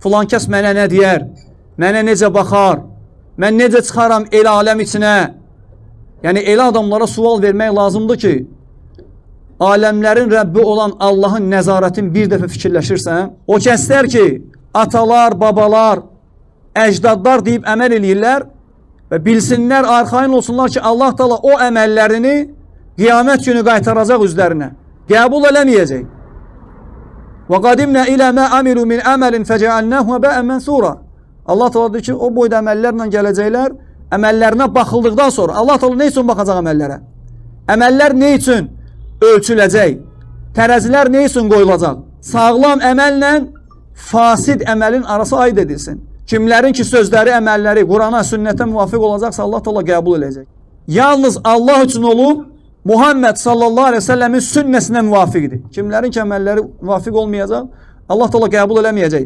Filan kəs mənə nə deyər? Mənə necə baxar? Mən necə çıxaram el aləm içinə? Yəni elə adamlara sual vermək lazımdır ki, aləmlərin Rəbbi olan Allahın nəzarətin bir dəfə fikirləşirsən, o kəslər ki, atalar, babalar, əcdadlar deyib əməl eləyirlər və bilsinlər, arxayın olsunlar ki, Allah Taala o əməllərini qiyamət günü qaytaracaq üzlərinə. Qəbul eləməyəcək. Və qadimnə ilə mə amilu min əməlin fəcəalnəhu bəən mənsura. Allah Taala deyir ki, o boyda əməllərlə gələcəklər, əməllərinə baxıldıqdan sonra Allah Taala nə üçün baxacaq əməllərə? Əməllər nə üçün ölçüləcək? Tərəzilər nə üçün qoyulacaq? Sağlam əməllə fasid əməlin arası aid edilsin. Kimlərin ki sözləri, əməlləri Qurana, sünnətə müvafiq olacaqsa Allah Taala qəbul edəcək. Yalnız Allah üçün olub, Muhammed sallallahu aleyhi ve sellemin sünnəsinə müvafiqdir. Kimlərin ki əməlləri müvafiq olmayacaq, Allah Taala qəbul eləməyəcək.